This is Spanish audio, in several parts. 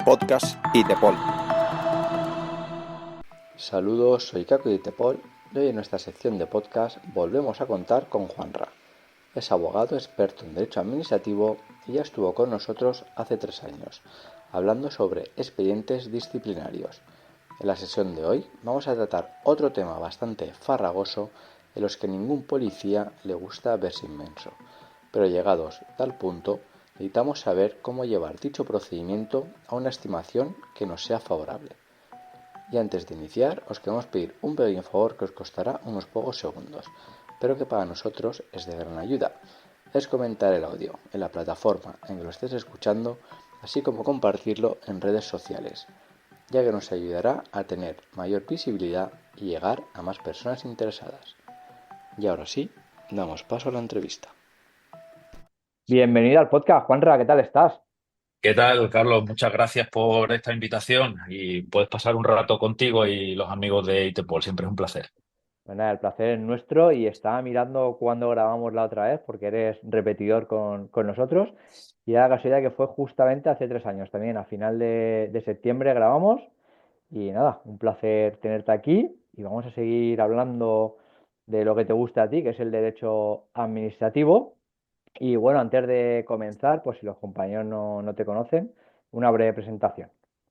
Podcast ITEPOL. Saludos, soy Caco de ITEPOL y hoy en nuestra sección de podcast volvemos a contar con Juanra. Es abogado experto en Derecho Administrativo y ya estuvo con nosotros hace 3 años, hablando sobre expedientes disciplinarios. En la sesión de hoy vamos a tratar otro tema bastante farragoso en los que ningún policía le gusta verse inmenso, pero llegados a tal punto necesitamos saber cómo llevar dicho procedimiento a una estimación que nos sea favorable. Y antes de iniciar, os queremos pedir un pequeño favor que os costará unos pocos segundos, pero que para nosotros es de gran ayuda. Es comentar el audio en la plataforma en que lo estés escuchando, así como compartirlo en redes sociales, ya que nos ayudará a tener mayor visibilidad y llegar a más personas interesadas. Y ahora sí, damos paso a la entrevista. Bienvenido al podcast, Juanra, ¿qué tal estás? ¿Qué tal, Carlos? Muchas gracias por esta invitación y puedes pasar un rato contigo y los amigos de ITEPOL. Siempre es un placer. Pues nada, el placer es nuestro y estaba mirando cuando grabamos la otra vez, porque eres repetidor con nosotros, y era la casualidad que fue justamente hace 3 años también, a final de septiembre grabamos, y nada, un placer tenerte aquí y vamos a seguir hablando de lo que te gusta a ti, que es el derecho administrativo. Y bueno, antes de comenzar, pues si los compañeros no te conocen, una breve presentación.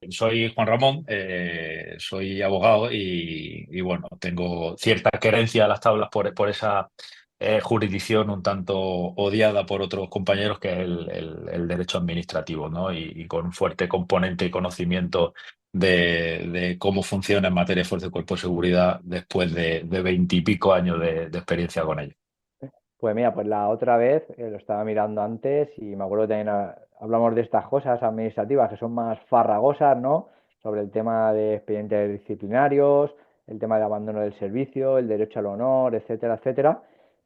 Soy Juan Ramón, soy abogado y bueno, tengo cierta querencia a las tablas por esa jurisdicción un tanto odiada por otros compañeros, que es el derecho administrativo, ¿no? Y con un fuerte componente y conocimiento de cómo funciona en materia de fuerza y cuerpo de seguridad después de 20 y pico años de experiencia con ello. Pues mira, pues la otra vez lo estaba mirando antes y me acuerdo que también hablamos de estas cosas administrativas que son más farragosas, ¿no? Sobre el tema de expedientes disciplinarios, el tema del abandono del servicio, el derecho al honor, etcétera, etcétera.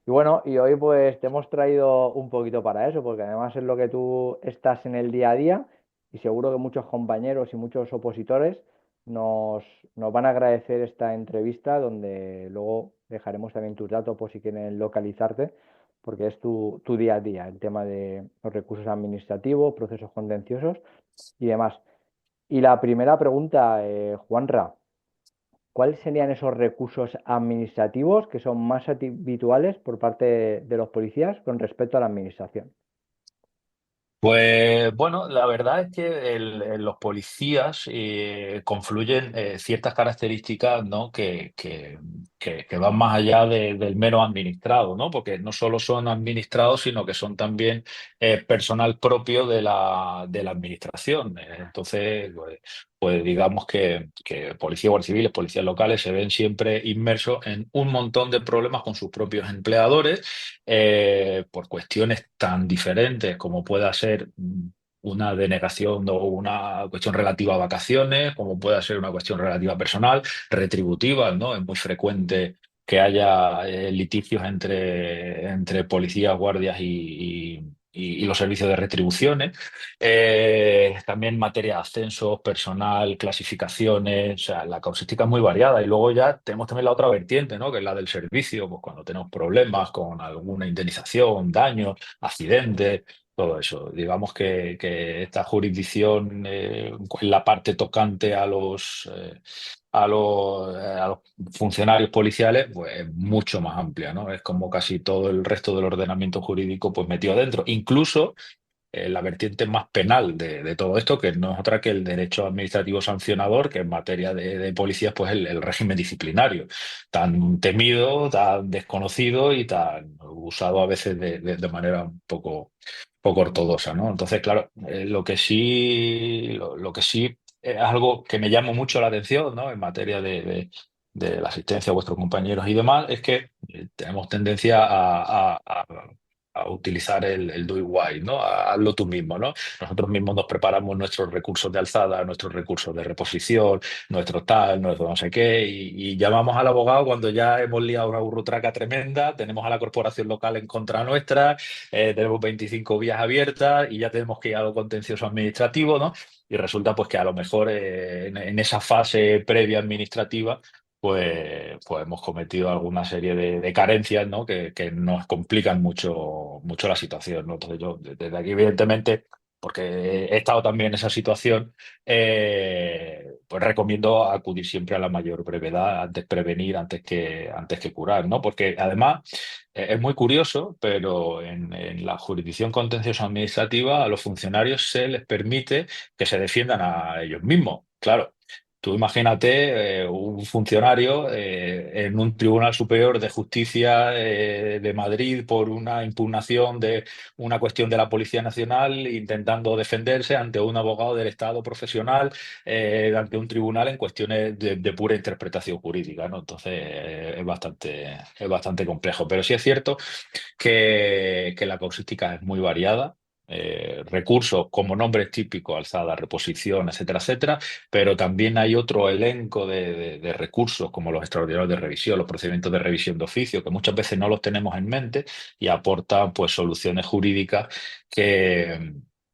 Y bueno, y hoy pues te hemos traído un poquito para eso, porque además es lo que tú estás en el día a día y seguro que muchos compañeros y muchos opositores nos, nos van a agradecer esta entrevista donde luego dejaremos también tus datos por si quieren localizarte, porque es tu día a día, el tema de los recursos administrativos, procesos contenciosos y demás. Y la primera pregunta, Juanra, ¿cuáles serían esos recursos administrativos que son más habituales por parte de los policías con respecto a la administración? Pues bueno, la verdad es que los policías confluyen ciertas características, ¿no? Que van más allá del mero administrado, ¿no? Porque no solo son administrados, sino que son también personal propio de la administración. Entonces, pues digamos que policías guardias civiles, policías locales se ven siempre inmersos en un montón de problemas con sus propios empleadores, por cuestiones tan diferentes como pueda ser una denegación o una cuestión relativa a vacaciones, como pueda ser una cuestión relativa personal, retributiva, ¿no? Es muy frecuente que haya litigios entre policías, guardias y los servicios de retribuciones. También materia de ascensos, personal, clasificaciones, o sea, la causística es muy variada. Y luego ya tenemos también la otra vertiente, ¿no? Que es la del servicio, pues cuando tenemos problemas con alguna indemnización, daños, accidentes, todo eso. Digamos que esta jurisdicción, en la parte tocante a los funcionarios policiales, pues es mucho más amplia, ¿no? Es como casi todo el resto del ordenamiento jurídico, pues metido adentro. Incluso la vertiente más penal de todo esto, que no es otra que el derecho administrativo sancionador, que en materia de policías, pues el régimen disciplinario, tan temido, tan desconocido y tan usado a veces de manera un poco ortodoxa, ¿no? Entonces, claro, lo que sí es algo que me llama mucho la atención, ¿no? En materia de la asistencia a vuestros compañeros y demás, es que tenemos tendencia a utilizar el do it white, ¿no? Hazlo tú mismo, ¿no? Nosotros mismos nos preparamos nuestros recursos de alzada, nuestros recursos de reposición, nuestro tal, nuestro no sé qué, y llamamos al abogado cuando ya hemos liado una burrutraca tremenda, tenemos a la corporación local en contra nuestra, tenemos 25 vías abiertas y ya tenemos que ir a lo contencioso administrativo, ¿no? Y resulta pues que a lo mejor en esa fase previa administrativa pues hemos cometido alguna serie de carencias, ¿no? Que nos complican mucho la situación, ¿no? Entonces yo desde aquí, evidentemente, porque he estado también en esa situación, pues recomiendo acudir siempre a la mayor brevedad, antes prevenir, antes que curar, ¿no? Porque además es muy curioso, pero en la jurisdicción contenciosa administrativa a los funcionarios se les permite que se defiendan a ellos mismos. Claro. Tú imagínate un funcionario en un Tribunal Superior de Justicia de Madrid por una impugnación de una cuestión de la Policía Nacional intentando defenderse ante un abogado del Estado profesional, ante un tribunal en cuestiones de pura interpretación jurídica, ¿no? Entonces es bastante complejo. Pero sí es cierto que la causística es muy variada. Recursos como nombres típicos, alzada, reposición, etcétera, etcétera, pero también hay otro elenco de recursos como los extraordinarios de revisión, los procedimientos de revisión de oficio, que muchas veces no los tenemos en mente y aportan pues soluciones jurídicas que,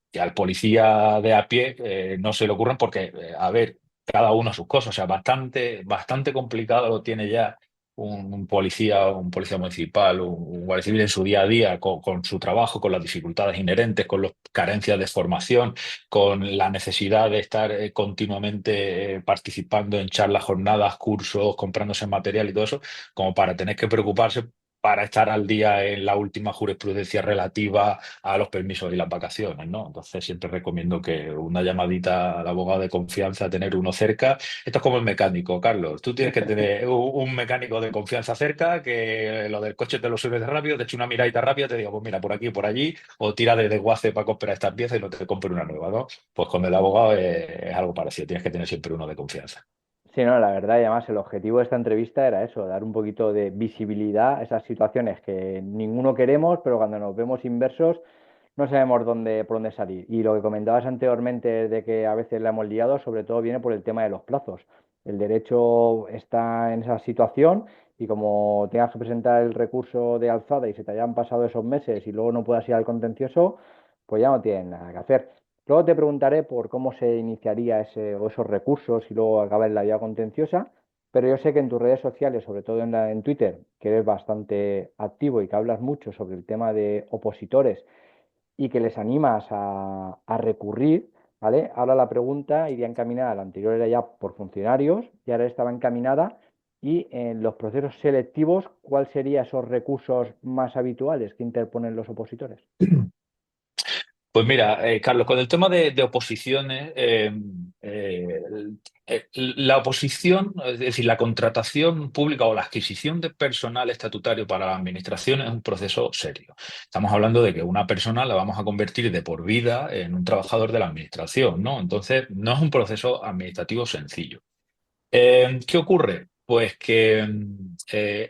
que al policía de a pie no se le ocurren porque, a ver, cada uno sus cosas, o sea, bastante complicado lo tiene ya un policía municipal, un guardia civil en su día a día, con su trabajo, con las dificultades inherentes, con las carencias de formación, con la necesidad de estar continuamente participando en charlas, jornadas, cursos, comprándose material y todo eso, como para tener que preocuparse para estar al día en la última jurisprudencia relativa a los permisos y las vacaciones, ¿no? Entonces siempre recomiendo que una llamadita al abogado de confianza, tener uno cerca. Esto es como el mecánico, Carlos. Tú tienes que tener un mecánico de confianza cerca, que lo del coche te lo subes rápido, te eche una miradita rápida, te diga, pues mira, por aquí, por allí, o tira de desguace para comprar estas piezas y no te compre una nueva, ¿no? Pues con el abogado es algo parecido, tienes que tener siempre uno de confianza. Sí, no, la verdad, y además el objetivo de esta entrevista era eso, dar un poquito de visibilidad a esas situaciones que ninguno queremos, pero cuando nos vemos inversos no sabemos por dónde salir. Y lo que comentabas anteriormente de que a veces la hemos liado, sobre todo viene por el tema de los plazos. El derecho está en esa situación y como tengas que presentar el recurso de alzada y se te hayan pasado esos meses y luego no puedas ir al contencioso, pues ya no tienes nada que hacer. Luego te preguntaré por cómo se iniciaría ese, o esos recursos y luego acabar en la vía contenciosa, pero yo sé que en tus redes sociales, sobre todo en Twitter, que eres bastante activo y que hablas mucho sobre el tema de opositores y que les animas a recurrir, ¿vale? Ahora la pregunta iría encaminada, la anterior era ya por funcionarios y ahora estaba encaminada y en los procesos selectivos, ¿cuáles serían esos recursos más habituales que interponen los opositores? Pues mira, Carlos, con el tema de oposiciones, eh, la oposición, es decir, la contratación pública o la adquisición de personal estatutario para la administración es un proceso serio. Estamos hablando de que una persona la vamos a convertir de por vida en un trabajador de la administración, ¿no? Entonces, no es un proceso administrativo sencillo. ¿Qué ocurre? Pues que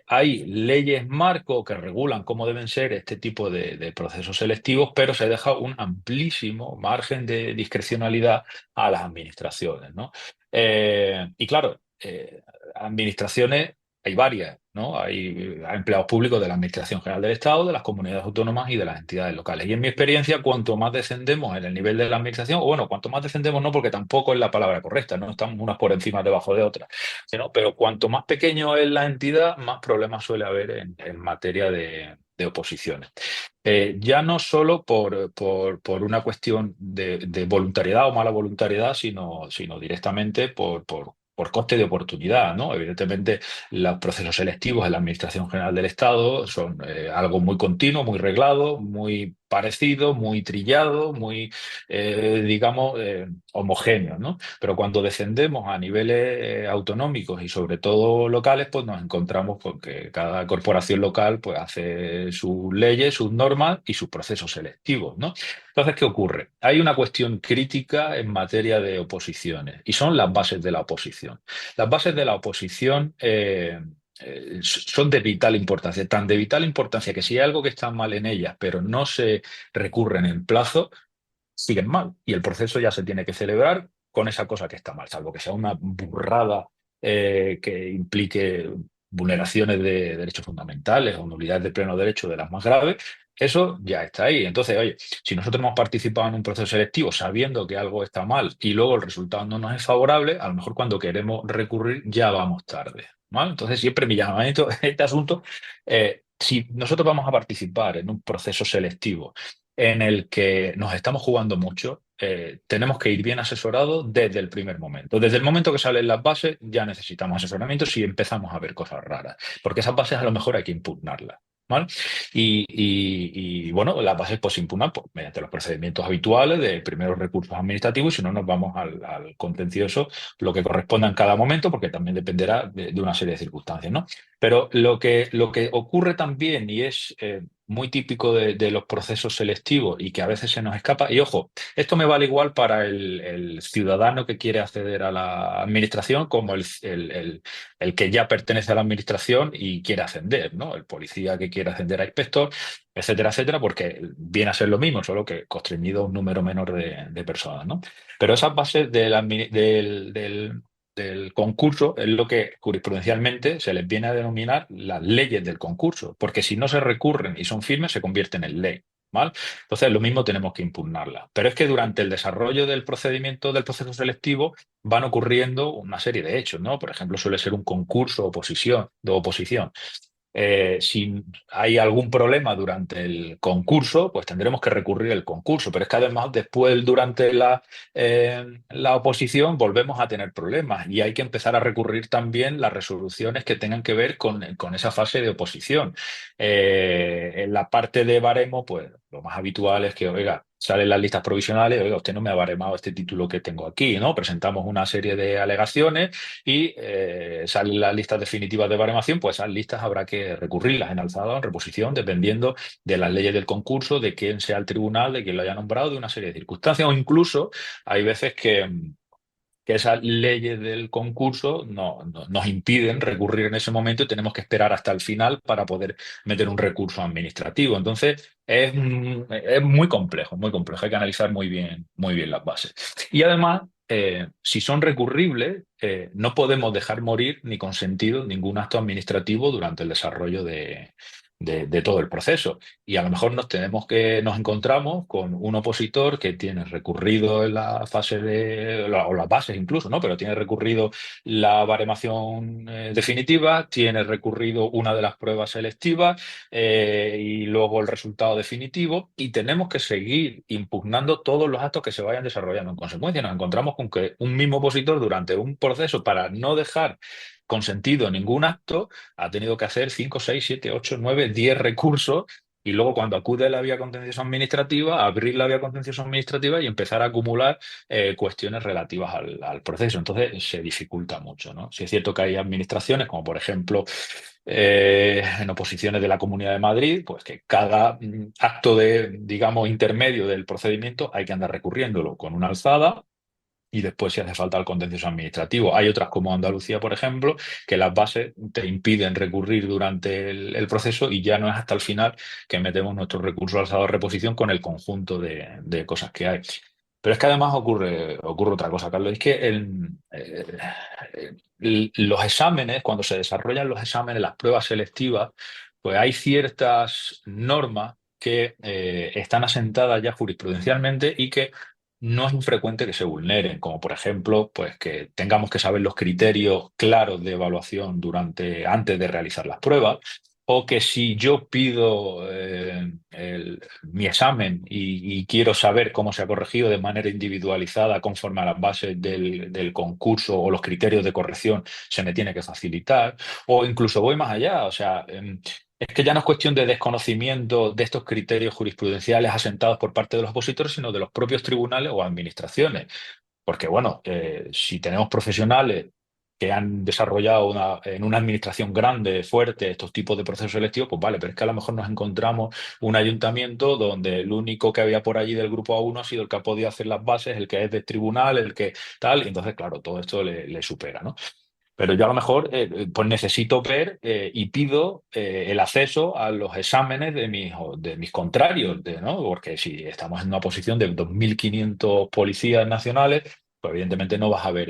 hay leyes marco que regulan cómo deben ser este tipo de procesos selectivos, pero se deja un amplísimo margen de discrecionalidad a las administraciones, ¿no? Y claro, administraciones hay varias, ¿no? Hay empleados públicos de la Administración General del Estado, de las comunidades autónomas y de las entidades locales. Y en mi experiencia, cuanto más descendemos en el nivel de la administración, o bueno, cuanto más descendemos no, porque tampoco es la palabra correcta, no estamos unas por encima, debajo de otras, sino, pero cuanto más pequeño es la entidad, más problemas suele haber en materia de oposiciones. Ya no solo por una cuestión de voluntariedad o mala voluntariedad, sino directamente por coste de oportunidad, ¿no? Evidentemente, los procesos selectivos en la Administración General del Estado son algo muy continuo, muy reglado, muy parecido, muy trillado, muy, digamos, homogéneo, ¿no? Pero cuando descendemos a niveles autonómicos y sobre todo locales, pues nos encontramos con que cada corporación local pues hace sus leyes, sus normas y sus procesos selectivos, ¿no? Entonces, ¿qué ocurre? Hay una cuestión crítica en materia de oposiciones y son las bases de la oposición. Las bases de la oposición son de vital importancia, tan de vital importancia que si hay algo que está mal en ellas, pero no se recurren en plazo, siguen mal y el proceso ya se tiene que celebrar con esa cosa que está mal, salvo que sea una burrada que implique vulneraciones de derechos fundamentales o nulidades de pleno derecho de las más graves. Eso ya está ahí. Entonces, oye, si nosotros hemos participado en un proceso selectivo sabiendo que algo está mal y luego el resultado no nos es favorable, a lo mejor cuando queremos recurrir ya vamos tarde, ¿vale? Entonces, siempre mi llamamiento en este asunto, si nosotros vamos a participar en un proceso selectivo en el que nos estamos jugando mucho. Tenemos que ir bien asesorados desde el primer momento. Desde el momento que salen las bases ya necesitamos asesoramiento si empezamos a ver cosas raras, porque esas bases a lo mejor hay que impugnarlas. ¿Vale? Bueno, las bases pues se impugnan pues, mediante los procedimientos habituales de primeros recursos administrativos y si no nos vamos al contencioso, lo que corresponda en cada momento, porque también dependerá de una serie de circunstancias, ¿no? Pero lo que ocurre también y es muy típico de los procesos selectivos y que a veces se nos escapa, y ojo, esto me vale igual para el ciudadano que quiere acceder a la administración como el que ya pertenece a la administración y quiere ascender, ¿no? El policía que quiere ascender a inspector, etcétera, etcétera, porque viene a ser lo mismo, solo que constreñido a un número menor de personas, ¿no? Pero esas bases del concurso es lo que jurisprudencialmente se les viene a denominar las leyes del concurso, porque si no se recurren y son firmes, se convierten en ley. ¿Vale? Entonces, lo mismo tenemos que impugnarlas. Pero es que durante el desarrollo del procedimiento del proceso selectivo van ocurriendo una serie de hechos, ¿no? Por ejemplo, suele ser un concurso de oposición. Si hay algún problema durante el concurso, pues tendremos que recurrir al concurso. Pero es que además después, durante la oposición, volvemos a tener problemas y hay que empezar a recurrir también las resoluciones que tengan que ver con esa fase de oposición. En la parte de baremo, pues lo más habitual es que, oiga, salen las listas provisionales, oiga, usted no me ha baremado este título que tengo aquí, ¿no? Presentamos una serie de alegaciones y salen las listas definitivas de baremación, pues esas listas habrá que recurrirlas en alzada o en reposición, dependiendo de las leyes del concurso, de quién sea el tribunal, de quién lo haya nombrado, de una serie de circunstancias, o incluso hay veces que esas leyes del concurso nos impiden recurrir en ese momento y tenemos que esperar hasta el final para poder meter un recurso administrativo. Entonces, es muy complejo, hay que analizar muy bien las bases. Y además, si son recurribles, no podemos dejar morir ni consentido ningún acto administrativo durante el desarrollo de todo el proceso. Y a lo mejor nos encontramos con un opositor que tiene recurrido en la fase o las bases incluso, ¿no? Pero tiene recurrido la baremación definitiva, tiene recurrido una de las pruebas selectivas y luego el resultado definitivo y tenemos que seguir impugnando todos los actos que se vayan desarrollando. En consecuencia, nos encontramos con que un mismo opositor durante un proceso para no dejar consentido ningún acto ha tenido que hacer 5, 6, 7, 8, 9, 10 recursos y luego cuando acude a la vía contencioso administrativa, abrir la vía contencioso administrativa y empezar a acumular cuestiones relativas al proceso. Entonces se dificulta mucho, ¿no? Sí es cierto que hay administraciones, como por ejemplo en oposiciones de la Comunidad de Madrid, pues que cada acto digamos, intermedio del procedimiento hay que andar recurriéndolo con una alzada y después si hace falta el contencioso administrativo. Hay otras como Andalucía, por ejemplo, que las bases te impiden recurrir durante el proceso y ya no es hasta el final que metemos nuestro recurso alzado de reposición con el conjunto de cosas que hay. Pero es que además ocurre otra cosa, Carlos, es que los exámenes, cuando se desarrollan los exámenes, las pruebas selectivas, pues hay ciertas normas que están asentadas ya jurisprudencialmente y que no es infrecuente que se vulneren, como por ejemplo, pues que tengamos que saber los criterios claros de evaluación antes de realizar las pruebas, o que si yo pido mi examen y quiero saber cómo se ha corregido de manera individualizada conforme a las bases del concurso o los criterios de corrección, se me tiene que facilitar, o incluso voy más allá, o sea, es que ya no es cuestión de desconocimiento de estos criterios jurisprudenciales asentados por parte de los opositores, sino de los propios tribunales o administraciones. Porque, bueno, si tenemos profesionales que han desarrollado en una administración grande, fuerte, estos tipos de procesos selectivos, pues vale, pero es que a lo mejor nos encontramos un ayuntamiento donde el único que había por allí del grupo A1 ha sido el que ha podido hacer las bases, el que es de tribunal, el que tal, y entonces, claro, todo esto le supera, ¿no? Pero yo a lo mejor pues necesito ver y pido el acceso a los exámenes de mis contrarios, ¿no? Porque si estamos en una posición de 2.500 policías nacionales, pues evidentemente no vas a ver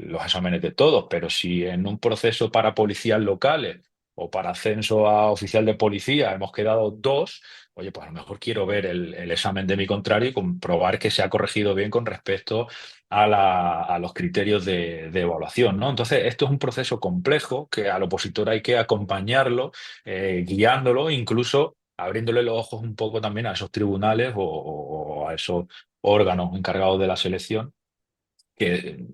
los exámenes de todos, pero si en un proceso para policías locales o para ascenso a oficial de policía hemos quedado dos, oye, pues a lo mejor quiero ver el examen de mi contrario y comprobar que se ha corregido bien con respecto a los criterios de evaluación, ¿no? Entonces, esto es un proceso complejo que al opositor hay que acompañarlo, guiándolo, incluso abriéndole los ojos un poco también a esos tribunales o a esos órganos encargados de la selección que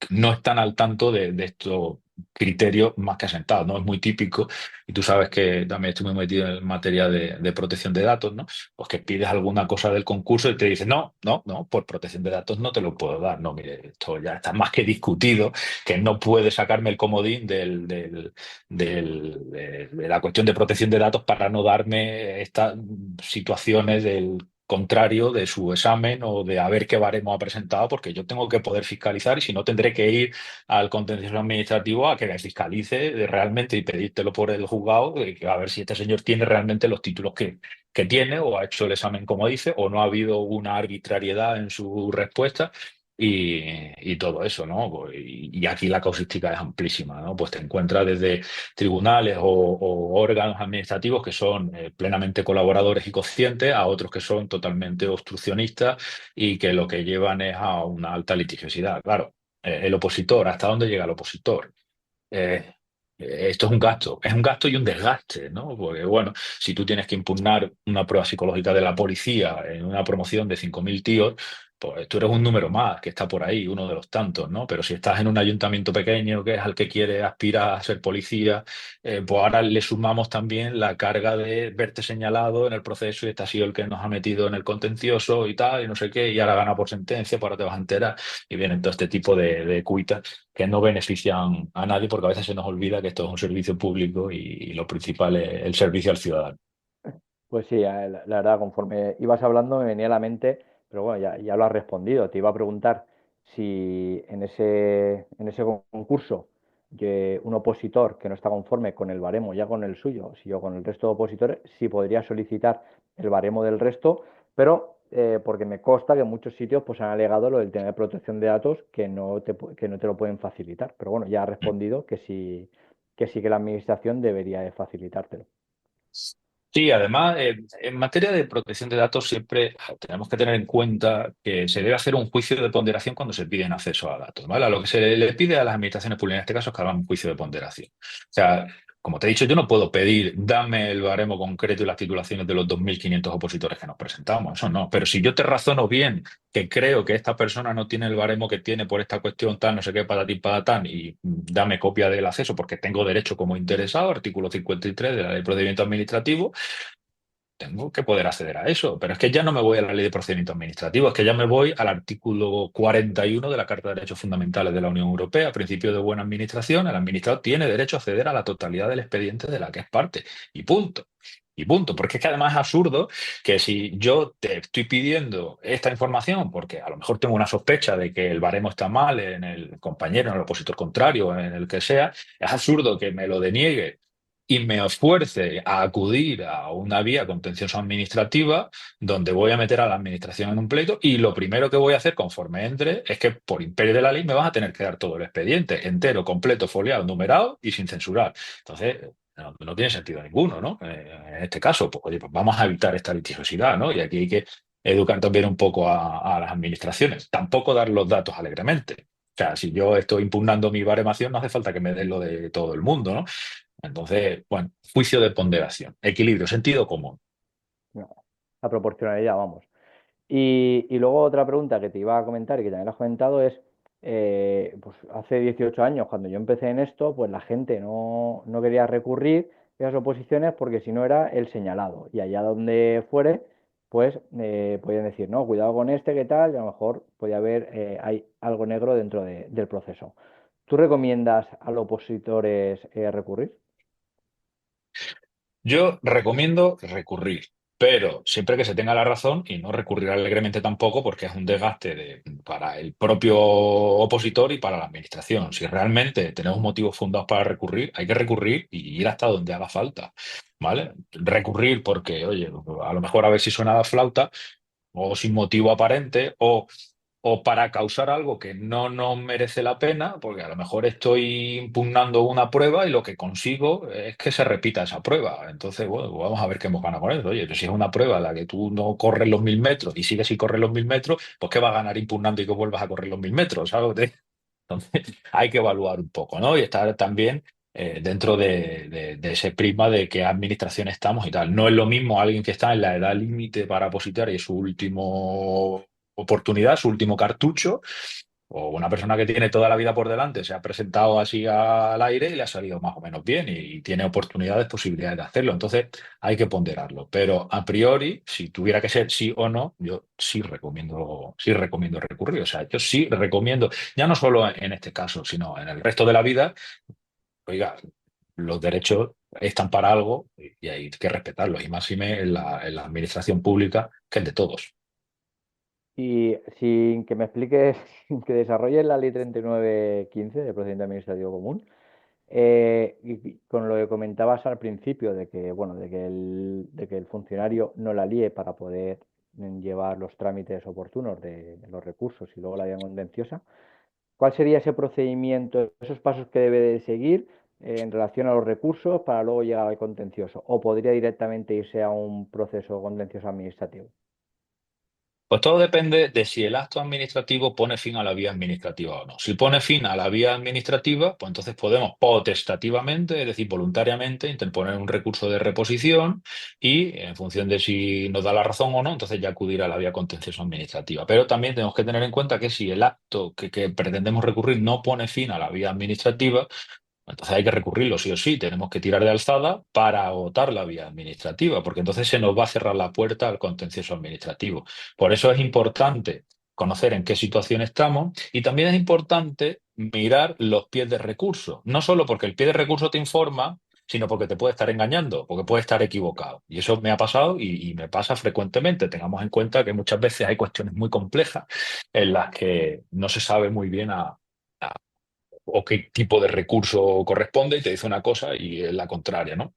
no están al tanto de estos criterios más que asentados, ¿no? Es muy típico, y tú sabes que también estoy muy metido en materia de protección de datos, ¿no? Pues que pides alguna cosa del concurso y te dicen, no, no, no, por protección de datos no te lo puedo dar. No, mire, esto ya está más que discutido, que no puede sacarme el comodín de la cuestión de protección de datos para no darme estas situaciones del contrario de su examen o de a ver qué baremo ha presentado, porque yo tengo que poder fiscalizar y si no tendré que ir al contencioso administrativo a que me fiscalice realmente y pedírtelo por el juzgado, a ver si este señor tiene realmente los títulos que tiene o ha hecho el examen como dice o no ha habido una arbitrariedad en su respuesta. Y todo eso, ¿no? Pues, y aquí la causística es amplísima, ¿no? Pues te encuentras desde tribunales o órganos administrativos que son plenamente colaboradores y conscientes, a otros que son totalmente obstruccionistas y que lo que llevan es a una alta litigiosidad. Claro, el opositor, ¿hasta dónde llega el opositor? Eh, Esto es un gasto y un desgaste, ¿no? Porque, bueno, si tú tienes que impugnar una prueba psicológica de la policía en una promoción de 5.000 tíos, pues tú eres un número más que está por ahí, uno de los tantos, ¿no? Pero si estás en un ayuntamiento pequeño que es al que quiere aspirar a ser policía, pues ahora le sumamos también la carga de verte señalado en el proceso y este ha sido el que nos ha metido en el contencioso y tal, y no sé qué, y ahora gana por sentencia, pues ahora te vas a enterar, y vienen todo este tipo de cuitas que no benefician a nadie porque a veces se nos olvida que esto es un servicio público y lo principal es el servicio al ciudadano. Pues sí, la verdad, conforme ibas hablando me venía a la mente, pero bueno, ya lo has respondido. Te iba a preguntar si en ese concurso un opositor que no está conforme con el baremo, ya con el suyo, si yo con el resto de opositores, sí podría solicitar el baremo del resto, pero porque me consta que en muchos sitios pues han alegado lo del tema de protección de datos que no te lo pueden facilitar. Pero bueno, ya has respondido que sí que la administración debería de facilitártelo. Sí, además, en materia de protección de datos siempre tenemos que tener en cuenta que se debe hacer un juicio de ponderación cuando se piden acceso a datos, ¿vale? A lo que se le pide a las administraciones públicas en este caso es que hagan un juicio de ponderación. O sea, como te he dicho, yo no puedo pedir, dame el baremo concreto y las titulaciones de los 2.500 opositores que nos presentamos, eso no. Pero si yo te razono bien que creo que esta persona no tiene el baremo que tiene por esta cuestión tal, no sé qué, patatín, patatán, y dame copia del acceso porque tengo derecho como interesado, artículo 53 de la Ley de Procedimiento Administrativo, tengo que poder acceder a eso. Pero es que ya no me voy a la Ley de Procedimiento Administrativo, es que ya me voy al artículo 41 de la Carta de Derechos Fundamentales de la Unión Europea, principio de buena administración. El administrador tiene derecho a acceder a la totalidad del expediente de la que es parte. Y punto. Y punto. Porque es que además es absurdo que si yo te estoy pidiendo esta información, porque a lo mejor tengo una sospecha de que el baremo está mal en el compañero, en el opositor contrario, en el que sea, es absurdo que me lo deniegue y me esfuerce a acudir a una vía contencioso administrativa donde voy a meter a la administración en un pleito y lo primero que voy a hacer conforme entre es que por imperio de la ley me vas a tener que dar todo el expediente entero, completo, foliado, numerado y sin censurar. Entonces, no tiene sentido ninguno, ¿no? En este caso, pues, oye, pues vamos a evitar esta litigiosidad, ¿no? Y aquí hay que educar también un poco a las administraciones. Tampoco dar los datos alegremente. O sea, si yo estoy impugnando mi baremación, no hace falta que me den lo de todo el mundo, ¿no? Entonces, bueno, juicio de ponderación, equilibrio, sentido común. No, la proporcionalidad, vamos. Y luego otra pregunta que te iba a comentar y que también lo has comentado es, pues hace 18 años, cuando yo empecé en esto, pues la gente no quería recurrir a esas oposiciones porque si no era el señalado. Y allá donde fuere, pues podían decir, no, cuidado con este, ¿qué tal? Y a lo mejor podía haber hay algo negro dentro del proceso. ¿Tú recomiendas a los opositores recurrir? Yo recomiendo recurrir, pero siempre que se tenga la razón y no recurrir alegremente tampoco porque es un desgaste para el propio opositor y para la administración. Si realmente tenemos motivos fundados para recurrir, hay que recurrir y ir hasta donde haga falta, ¿vale? Recurrir porque, oye, a lo mejor a ver si suena la flauta o sin motivo aparente o para causar algo que no nos merece la pena, porque a lo mejor estoy impugnando una prueba y lo que consigo es que se repita esa prueba. Entonces, bueno, vamos a ver qué hemos ganado con eso. Oye, pero si es una prueba en la que tú no corres los 1.000 metros y sigues sin correr los 1.000 metros, pues ¿qué va a ganar impugnando y que vuelvas a correr los 1.000 metros? ¿Sabes? Entonces, hay que evaluar un poco, ¿no? Y estar también dentro de ese prisma de qué administración estamos y tal. No es lo mismo alguien que está en la edad límite para opositar y es su último oportunidad, su último cartucho, o una persona que tiene toda la vida por delante, se ha presentado así al aire y le ha salido más o menos bien y tiene oportunidades, posibilidades de hacerlo. Entonces hay que ponderarlo. Pero a priori, si tuviera que ser sí o no, yo sí recomiendo recurrir. O sea, yo sí recomiendo, ya no solo en este caso, sino en el resto de la vida. Oiga, los derechos están para algo y hay que respetarlos, y más si me en la administración pública, que es de todos. Y sin que me expliques, sin que desarrolles la ley 3915 de procedimiento administrativo común, y con lo que comentabas al principio de que, bueno, de que el funcionario no la líe para poder llevar los trámites oportunos de los recursos y luego la vía contenciosa, ¿cuál sería ese procedimiento, esos pasos que debe de seguir en relación a los recursos para luego llegar al contencioso? ¿O podría directamente irse a un proceso contencioso administrativo? Pues todo depende de si el acto administrativo pone fin a la vía administrativa o no. Si pone fin a la vía administrativa, pues entonces podemos potestativamente, es decir, voluntariamente, interponer un recurso de reposición y en función de si nos da la razón o no, entonces ya acudir a la vía contencioso administrativa. Pero también tenemos que tener en cuenta que si el acto que pretendemos recurrir no pone fin a la vía administrativa, entonces hay que recurrirlo sí o sí, tenemos que tirar de alzada para agotar la vía administrativa, porque entonces se nos va a cerrar la puerta al contencioso administrativo. Por eso es importante conocer en qué situación estamos y también es importante mirar los pies de recurso, no solo porque el pie de recurso te informa, sino porque te puede estar engañando, porque puede estar equivocado. Y eso me ha pasado y me pasa frecuentemente. Tengamos en cuenta que muchas veces hay cuestiones muy complejas en las que no se sabe muy bien o qué tipo de recurso corresponde y te dice una cosa y es la contraria, ¿no?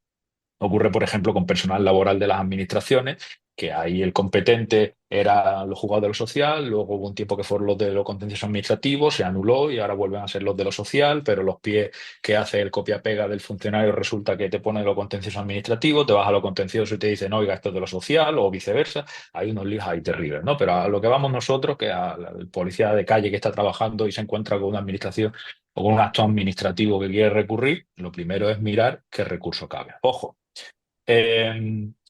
Ocurre, por ejemplo, con personal laboral de las administraciones, que ahí el competente era los juzgados de lo social, luego hubo un tiempo que fueron los de lo contencioso administrativo, se anuló y ahora vuelven a ser los de lo social, pero los pies que hace el copia-pega del funcionario resulta que te pone lo contencioso administrativo, te vas a lo contencioso y te dicen, oiga, esto es de lo social, o viceversa. Hay unos líos ahí terribles, ¿no? Pero a lo que vamos nosotros, que al policía de calle que está trabajando y se encuentra con una administración o con un acto administrativo que quiere recurrir, lo primero es mirar qué recurso cabe. Ojo.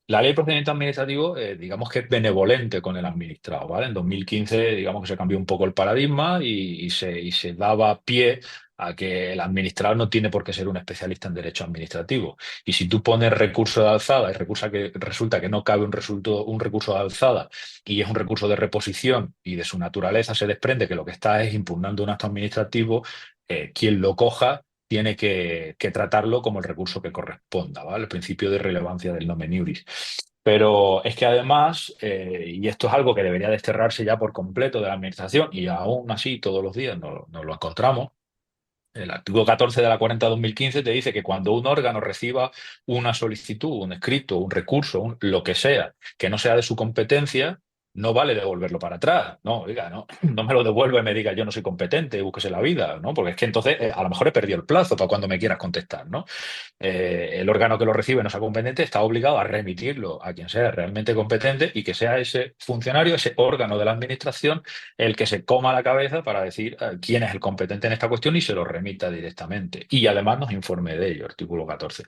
La ley de procedimiento administrativo, digamos que es benevolente con el administrado, ¿vale? En 2015, digamos que se cambió un poco el paradigma y se daba pie a que el administrado no tiene por qué ser un especialista en derecho administrativo. Y si tú pones recurso de alzada y resulta que no cabe un recurso de alzada y es un recurso de reposición y de su naturaleza se desprende que lo que está es impugnando un acto administrativo, quien lo coja tiene que tratarlo como el recurso que corresponda, ¿vale? El principio de relevancia del nomen iuris. Pero es que además, y esto es algo que debería desterrarse ya por completo de la administración, y aún así todos los días nos lo encontramos, el artículo 14 de la 40/2015 te dice que cuando un órgano reciba una solicitud, un escrito, un recurso, lo que sea, que no sea de su competencia, no vale devolverlo para atrás. No, oiga, no, no me lo devuelva y me diga yo no soy competente, búsquese la vida, ¿no? Porque es que entonces a lo mejor he perdido el plazo para cuando me quieras contestar, ¿no? El órgano que lo recibe no sea competente, está obligado a remitirlo a quien sea realmente competente y que sea ese funcionario, ese órgano de la administración, el que se coma la cabeza para decir quién es el competente en esta cuestión y se lo remita directamente. Y además nos informe de ello, artículo 14.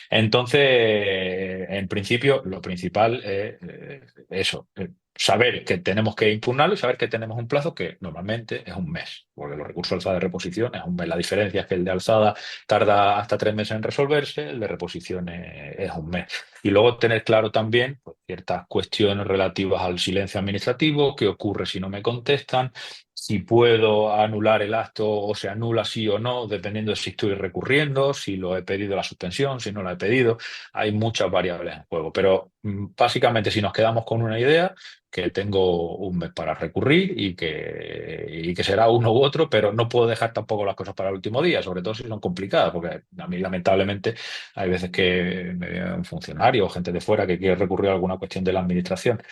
Entonces, en principio, lo principal es eso. Saber que tenemos que impugnarlo y saber que tenemos un plazo que normalmente es un mes, porque los recursos de alzada de reposición es un mes. La diferencia es que el de alzada tarda hasta 3 meses en resolverse, el de reposición es un mes. Y luego tener claro también pues, ciertas cuestiones relativas al silencio administrativo, qué ocurre si no me contestan, si puedo anular el acto o se anula sí o no, dependiendo de si estoy recurriendo, si lo he pedido la suspensión, si no la he pedido. Hay muchas variables en juego, pero básicamente si nos quedamos con una idea, que tengo un mes para recurrir y que será uno u otro, pero no puedo dejar tampoco las cosas para el último día, sobre todo si son complicadas, porque a mí lamentablemente hay veces que me viene un funcionario o gente de fuera que quiere recurrir a alguna cuestión de la administración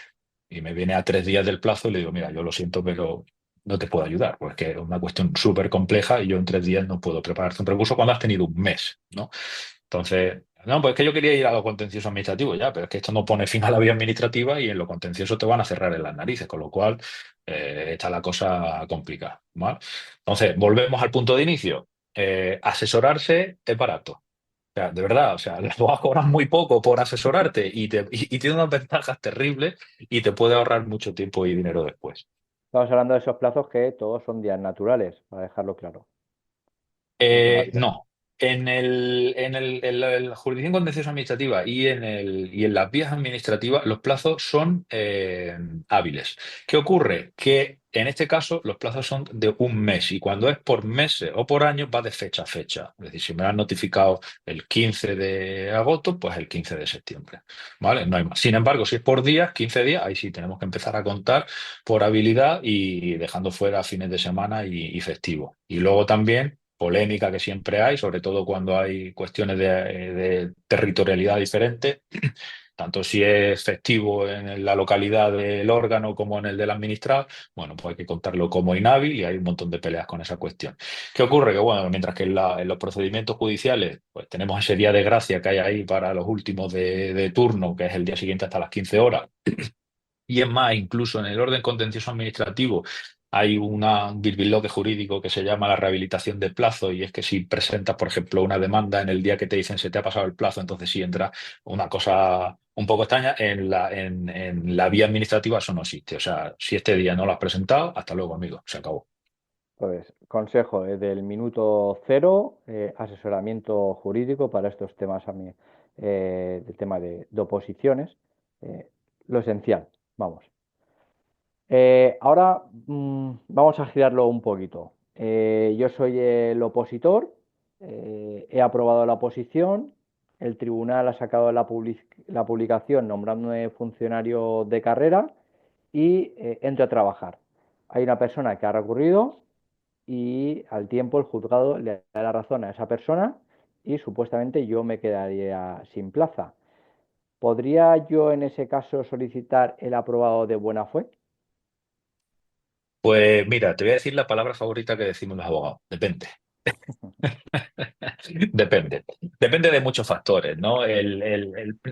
y me viene a 3 días del plazo y le digo, mira, yo lo siento, pero no te puedo ayudar, porque es una cuestión súper compleja y yo en 3 días no puedo prepararte un recurso cuando has tenido un mes, ¿no? Entonces, no, pues es que yo quería ir a lo contencioso administrativo ya, pero es que esto no pone fin a la vía administrativa y en lo contencioso te van a cerrar en las narices, con lo cual está la cosa complicada, ¿vale? Entonces, volvemos al punto de inicio. asesorarse es barato. O sea, de verdad, o sea, los abogados cobran muy poco por asesorarte y tiene unas ventajas terribles y te puede ahorrar mucho tiempo y dinero después. Estamos hablando de esos plazos que todos son días naturales, para dejarlo claro. Naturales. No. En la jurisdicción contenciosa administrativa y en las vías administrativas, los plazos son hábiles. ¿Qué ocurre? Que en este caso los plazos son de un mes y cuando es por meses o por años va de fecha a fecha. Es decir, si me lo han notificado el 15 de agosto, pues el 15 de septiembre. ¿Vale? No hay más. Sin embargo, si es por días, 15 días, ahí sí tenemos que empezar a contar por habilidad y dejando fuera fines de semana y festivo. Y luego también polémica que siempre hay, sobre todo cuando hay cuestiones de territorialidad diferente, tanto si es festivo en la localidad del órgano como en el del administrado, bueno, pues hay que contarlo como inhábil y hay un montón de peleas con esa cuestión. ¿Qué ocurre? Que bueno, mientras que en los procedimientos judiciales, pues tenemos ese día de gracia que hay ahí para los últimos de turno, que es el día siguiente hasta las 15 horas, y es más, incluso en el orden contencioso administrativo hay un birbiloque jurídico que se llama la rehabilitación de plazo y es que si presentas, por ejemplo, una demanda en el día que te dicen se te ha pasado el plazo, entonces sí entra una cosa un poco extraña. En la vía administrativa eso no existe. O sea, si este día no lo has presentado, hasta luego, amigo, se acabó. Pues consejo, del minuto cero, asesoramiento jurídico para estos temas a mí, del tema de oposiciones, eh, lo esencial, vamos. Ahora vamos a girarlo un poquito. Yo soy el opositor, he aprobado la oposición, el tribunal ha sacado la publicación nombrándome funcionario de carrera y entro a trabajar. Hay una persona que ha recurrido y al tiempo el juzgado le da la razón a esa persona y supuestamente yo me quedaría sin plaza. ¿Podría yo en ese caso solicitar el aprobado de buena fe? Pues mira, te voy a decir la palabra favorita que decimos los abogados. Depende. Depende. Depende de muchos factores, ¿no?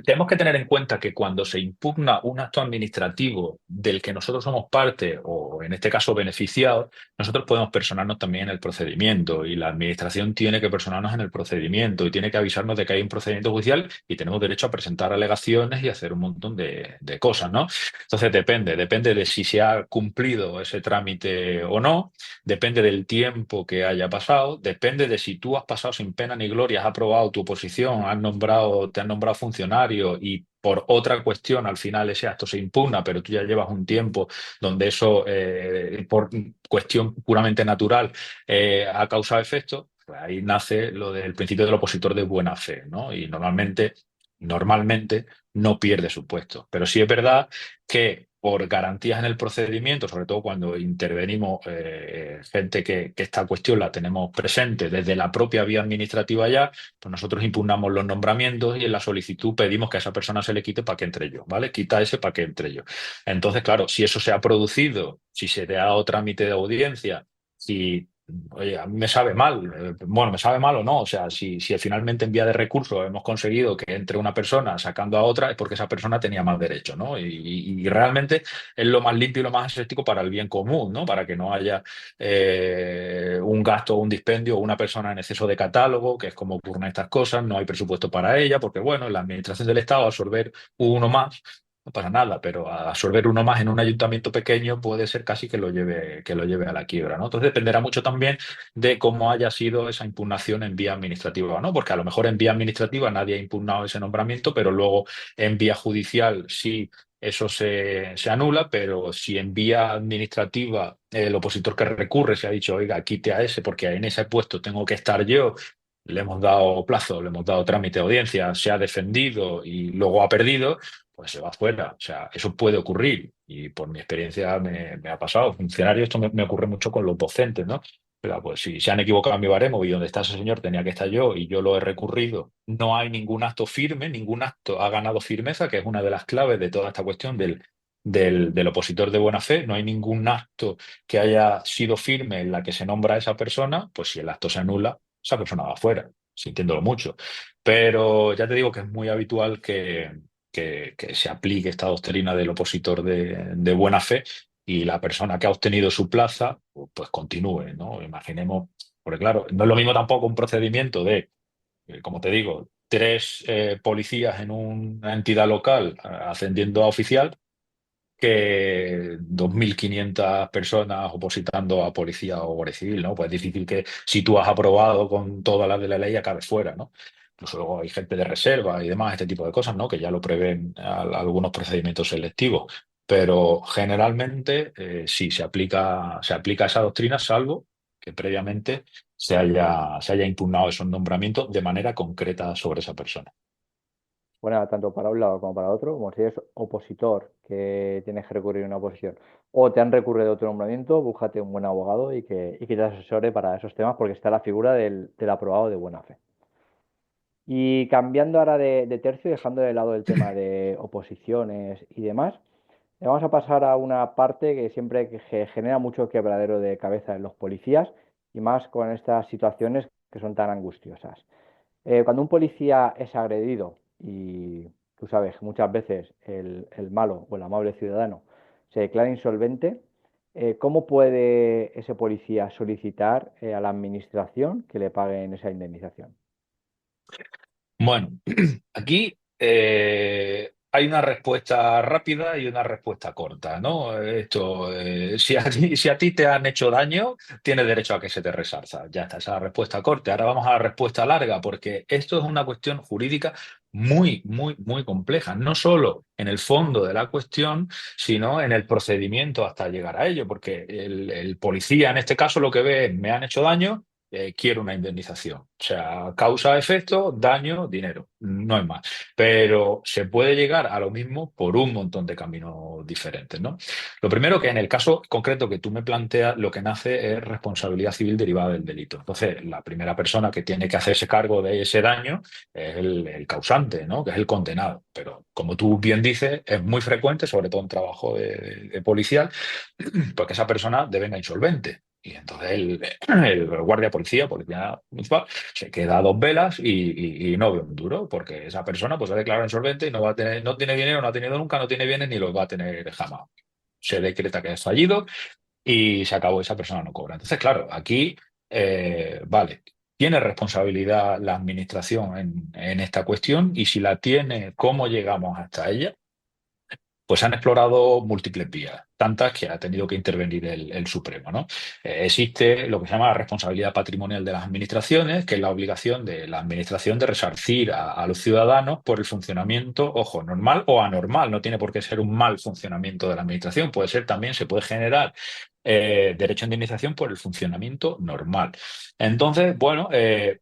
Tenemos que tener en cuenta que cuando se impugna un acto administrativo del que nosotros somos parte, o en este caso beneficiados, nosotros podemos personarnos también en el procedimiento y la administración tiene que personarnos en el procedimiento y tiene que avisarnos de que hay un procedimiento judicial y tenemos derecho a presentar alegaciones y hacer un montón de cosas, ¿no? Entonces depende de si se ha cumplido ese trámite o no. Depende del tiempo que haya pasado, depende de si tú has pasado sin pena ni gloria, has aprobado tu oposición, te han nombrado funcionario y por otra cuestión al final ese acto se impugna, pero tú ya llevas un tiempo donde eso, por cuestión puramente natural, ha causado efecto. Pues ahí nace lo del principio del opositor de buena fe, ¿no? Y normalmente no pierde su puesto. Pero sí es verdad que por garantías en el procedimiento, sobre todo cuando intervenimos gente que esta cuestión la tenemos presente desde la propia vía administrativa ya, pues nosotros impugnamos los nombramientos y en la solicitud pedimos que a esa persona se le quite para que entre yo, ¿vale? Quita ese para que entre yo. Entonces, claro, si eso se ha producido, si se te ha dado trámite de audiencia, si oye, a mí me sabe mal, bueno, me sabe mal o no, o sea, si finalmente en vía de recurso hemos conseguido que entre una persona sacando a otra, es porque esa persona tenía más derecho, ¿no? Y realmente es lo más limpio y lo más estético para el bien común, ¿no? Para que no haya un gasto o un dispendio o una persona en exceso de catálogo, que es como ocurren estas cosas, no hay presupuesto para ella, porque bueno, la administración del Estado absorber uno más no pasa nada, pero absorber uno más en un ayuntamiento pequeño puede ser casi que lo lleve a la quiebra, ¿no? Entonces dependerá mucho también de cómo haya sido esa impugnación en vía administrativa o no, porque a lo mejor en vía administrativa nadie ha impugnado ese nombramiento, pero luego en vía judicial sí eso se anula, pero si en vía administrativa el opositor que recurre se ha dicho, oiga, quite a ese porque en ese puesto tengo que estar yo, le hemos dado plazo, le hemos dado trámite de audiencia, se ha defendido y luego ha perdido, pues se va fuera. O sea, eso puede ocurrir y por mi experiencia me ha pasado. Funcionario, esto me ocurre mucho con los docentes, ¿no? Pero pues si se han equivocado en mi baremo y donde está ese señor tenía que estar yo y yo lo he recurrido, no hay ningún acto firme, ningún acto ha ganado firmeza, que es una de las claves de toda esta cuestión del opositor de buena fe. No hay ningún acto que haya sido firme en la que se nombra a esa persona, pues si el acto se anula, esa persona va fuera, sintiéndolo mucho. Pero ya te digo que es muy habitual que se aplique esta doctrina del opositor de buena fe y la persona que ha obtenido su plaza, pues continúe, ¿no? Imaginemos. Porque claro, no es lo mismo tampoco un procedimiento de, como te digo, tres policías en una entidad local ascendiendo a oficial que 2.500 personas opositando a policía o guardia civil, ¿no? Pues es difícil que si tú has aprobado con todas las de la ley acabes fuera, ¿no? Incluso luego hay gente de reserva y demás, este tipo de cosas, ¿no? Que ya lo prevén algunos procedimientos selectivos. Pero generalmente sí se aplica esa doctrina, salvo que previamente se haya impugnado esos nombramientos de manera concreta sobre esa persona. Bueno, tanto para un lado como para otro, como si eres opositor que tienes que recurrir a una oposición o te han recurrido a otro nombramiento, búscate un buen abogado y que te asesore para esos temas porque está la figura del aprobado de buena fe. Y cambiando ahora de tercio, dejando de lado el tema de oposiciones y demás, vamos a pasar a una parte que siempre que genera mucho quebradero de cabeza en los policías y más con estas situaciones que son tan angustiosas. Cuando un policía es agredido y tú sabes que muchas veces el malo o el amable ciudadano se declara insolvente, ¿cómo puede ese policía solicitar a la administración que le paguen esa indemnización? Bueno, aquí hay una respuesta rápida y una respuesta corta, ¿no? Esto, si a ti te han hecho daño, tienes derecho a que se te resarza. Ya está, esa es la respuesta corta. Ahora vamos a la respuesta larga, porque esto es una cuestión jurídica muy, muy, muy compleja. No solo en el fondo de la cuestión, sino en el procedimiento hasta llegar a ello, porque el policía en este caso lo que ve es, me han hecho daño, quiero una indemnización. O sea, causa, efecto, daño, dinero. No es más. Pero se puede llegar a lo mismo por un montón de caminos diferentes, ¿no? Lo primero que en el caso concreto que tú me planteas, lo que nace es responsabilidad civil derivada del delito. Entonces, la primera persona que tiene que hacerse cargo de ese daño es el causante, ¿no? Que es el condenado. Pero como tú bien dices, es muy frecuente, sobre todo en trabajo de policial, porque esa persona devenga insolvente. Y entonces el guardia policía municipal, se queda a dos velas y no ve un duro, porque esa persona pues se ha declarado insolvente y no va a tener, no tiene dinero, no ha tenido nunca, no tiene bienes ni los va a tener jamás. Se decreta que es fallido y se acabó, esa persona no cobra. Entonces, claro, aquí, vale, tiene responsabilidad la administración en esta cuestión y si la tiene, ¿cómo llegamos hasta ella? Pues han explorado múltiples vías, tantas que ha tenido que intervenir el Supremo, ¿no? Existe lo que se llama la responsabilidad patrimonial de las administraciones, que es la obligación de la administración de resarcir a los ciudadanos por el funcionamiento, ojo, normal o anormal, no tiene por qué ser un mal funcionamiento de la administración, puede ser también, se puede generar derecho a indemnización por el funcionamiento normal. Entonces, bueno,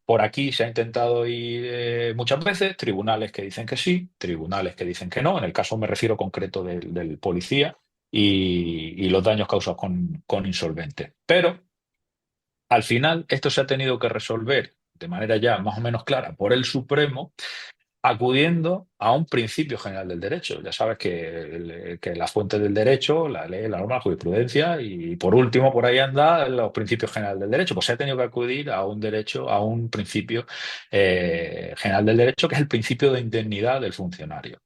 por aquí se ha intentado ir muchas veces, tribunales que dicen que sí, tribunales que dicen que no, en el caso me refiero concreto del policía y los daños causados con insolvente. Pero al final esto se ha tenido que resolver de manera ya más o menos clara por el Supremo acudiendo a un principio general del derecho. Ya sabes que las fuentes del derecho, la ley, la norma, la jurisprudencia y por último por ahí anda los principios generales del derecho. Pues se ha tenido que acudir a un derecho, a un principio general del derecho que es el principio de indemnidad del funcionario.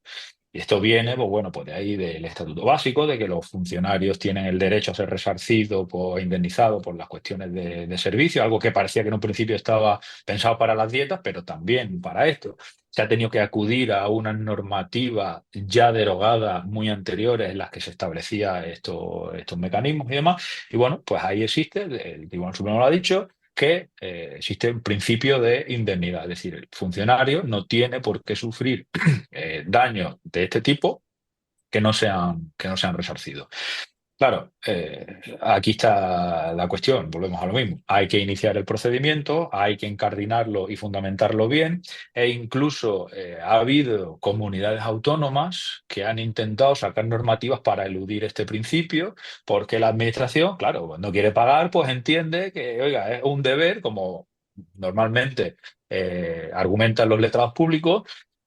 Y esto viene, pues bueno, pues de ahí del Estatuto Básico, de que los funcionarios tienen el derecho a ser resarcidos o indemnizados por las cuestiones de servicio, algo que parecía que en un principio estaba pensado para las dietas, pero también para esto. Se ha tenido que acudir a una normativa ya derogada muy anteriores en las que se establecía estos mecanismos y demás. Y bueno, pues ahí existe, el Tribunal Supremo lo ha dicho, que existe un principio de indemnidad, es decir, el funcionario no tiene por qué sufrir daños de este tipo que no sean resarcidos. Claro, aquí está la cuestión, volvemos a lo mismo. Hay que iniciar el procedimiento, hay que incardinarlo y fundamentarlo bien, e incluso ha habido comunidades autónomas que han intentado sacar normativas para eludir este principio, porque la administración, claro, cuando quiere pagar, pues entiende que, oiga, es un deber, como normalmente argumentan los letrados públicos,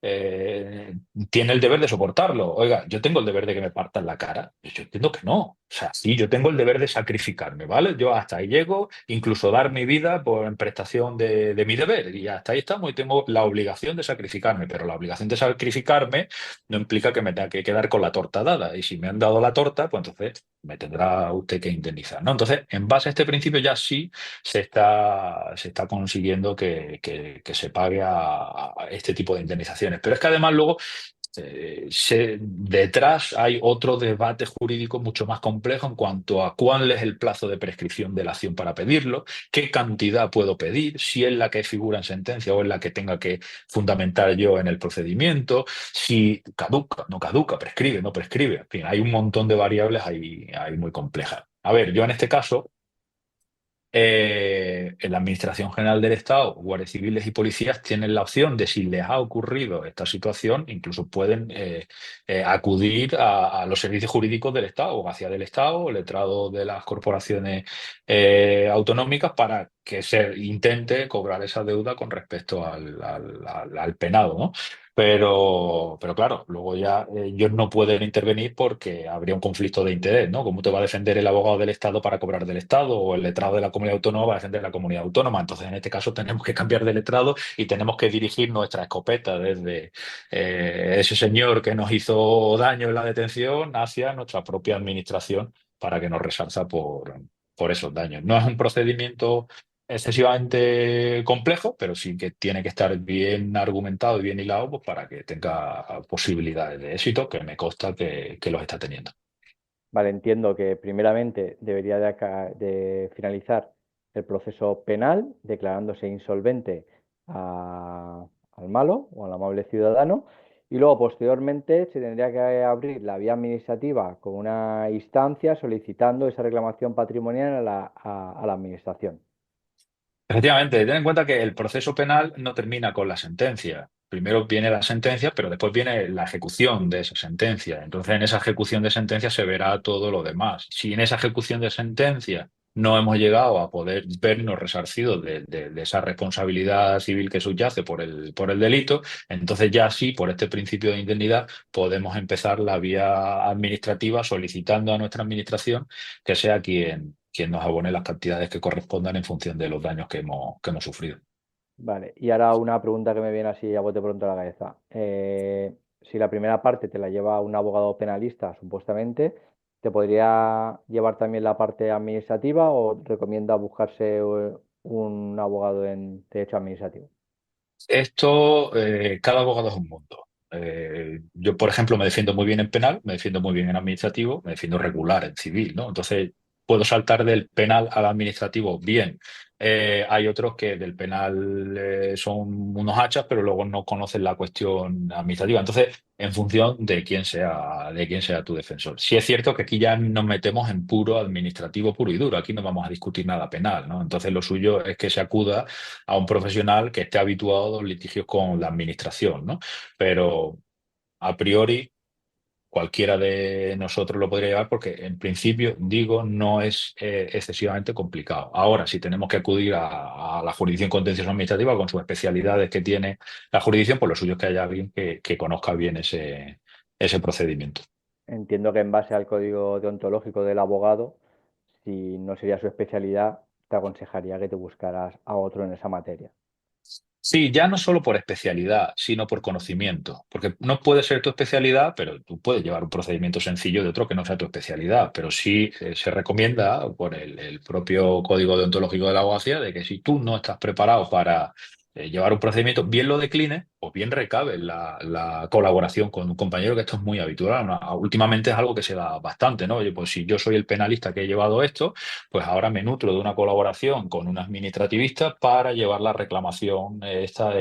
eh, tiene el deber de soportarlo. Oiga, yo tengo el deber de que me partan la cara. Yo entiendo que no. O sea, sí, yo tengo el deber de sacrificarme, ¿vale? Yo hasta ahí llego, incluso dar mi vida por en prestación de mi deber. Y hasta ahí estamos y tengo la obligación de sacrificarme. Pero la obligación de sacrificarme no implica que me tenga que quedar con la torta dada. Y si me han dado la torta, pues entonces me tendrá usted que indemnizar, ¿no? Entonces, en base a este principio ya sí se está consiguiendo que se pague a este tipo de indemnizaciones. Pero es que además luego detrás hay otro debate jurídico mucho más complejo en cuanto a cuál es el plazo de prescripción de la acción para pedirlo, qué cantidad puedo pedir, si es la que figura en sentencia o es la que tenga que fundamentar yo en el procedimiento, si caduca, no caduca, prescribe, no prescribe. En fin, hay un montón de variables ahí muy complejas. A ver, yo en este caso en la Administración General del Estado, guardias civiles y policías tienen la opción de, si les ha ocurrido esta situación, incluso pueden acudir a los servicios jurídicos del Estado, o hacia del Estado, o letrado de las corporaciones autonómicas, para que se intente cobrar esa deuda con respecto al penado, ¿no? Pero claro, luego ya ellos no pueden intervenir porque habría un conflicto de interés, ¿no? ¿Cómo te va a defender el abogado del Estado para cobrar del Estado, o el letrado de la comunidad autónoma va a defender la comunidad autónoma? Entonces, en este caso, tenemos que cambiar de letrado y tenemos que dirigir nuestra escopeta desde ese señor que nos hizo daño en la detención hacia nuestra propia administración para que nos resarza por esos daños. No es un procedimiento excesivamente complejo, pero sí que tiene que estar bien argumentado y bien hilado, pues, para que tenga posibilidades de éxito, que me consta que los está teniendo. Vale, entiendo que primeramente debería de finalizar el proceso penal declarándose insolvente al malo o al amable ciudadano, y luego posteriormente se tendría que abrir la vía administrativa con una instancia solicitando esa reclamación patrimonial a la administración. Efectivamente, ten en cuenta que el proceso penal no termina con la sentencia. Primero viene la sentencia, pero después viene la ejecución de esa sentencia. Entonces, en esa ejecución de sentencia se verá todo lo demás. Si en esa ejecución de sentencia no hemos llegado a poder vernos resarcidos de esa responsabilidad civil que subyace por el delito, entonces ya sí, por este principio de indemnidad, podemos empezar la vía administrativa solicitando a nuestra administración que sea quien nos abone las cantidades que correspondan en función de los daños que hemos sufrido. Vale, y ahora una pregunta que me viene así a bote pronto a la cabeza. Si la primera parte te la lleva un abogado penalista, supuestamente, ¿te podría llevar también la parte administrativa o recomienda buscarse un abogado en derecho administrativo? Esto, cada abogado es un mundo. Yo, por ejemplo, me defiendo muy bien en penal, me defiendo muy bien en administrativo, me defiendo regular en civil, ¿no? Entonces, puedo saltar del penal al administrativo bien. Hay otros que del penal son unos hachas, pero luego no conocen la cuestión administrativa. Entonces, en función de quién sea tu defensor. Sí es cierto que aquí ya nos metemos en puro administrativo puro y duro. Aquí no vamos a discutir nada penal, ¿no? Entonces, lo suyo es que se acuda a un profesional que esté habituado a los litigios con la administración, ¿no? Pero a priori cualquiera de nosotros lo podría llevar, porque en principio, digo, no es excesivamente complicado. Ahora, si tenemos que acudir a la jurisdicción contencioso administrativa con sus especialidades que tiene la jurisdicción, pues lo suyo es que haya alguien que conozca bien ese procedimiento. Entiendo que en base al código deontológico del abogado, si no sería su especialidad, te aconsejaría que te buscaras a otro en esa materia. Sí, ya no solo por especialidad, sino por conocimiento. Porque no puede ser tu especialidad, pero tú puedes llevar un procedimiento sencillo de otro que no sea tu especialidad. Pero sí se recomienda por el propio Código Deontológico de la Abogacía de que si tú no estás preparado para llevar un procedimiento, bien lo declines o bien recabe la colaboración con un compañero, que esto es muy habitual. Últimamente es algo que se da bastante, ¿no? Oye, pues si yo soy el penalista que he llevado esto, pues ahora me nutro de una colaboración con un administrativista para llevar la reclamación esta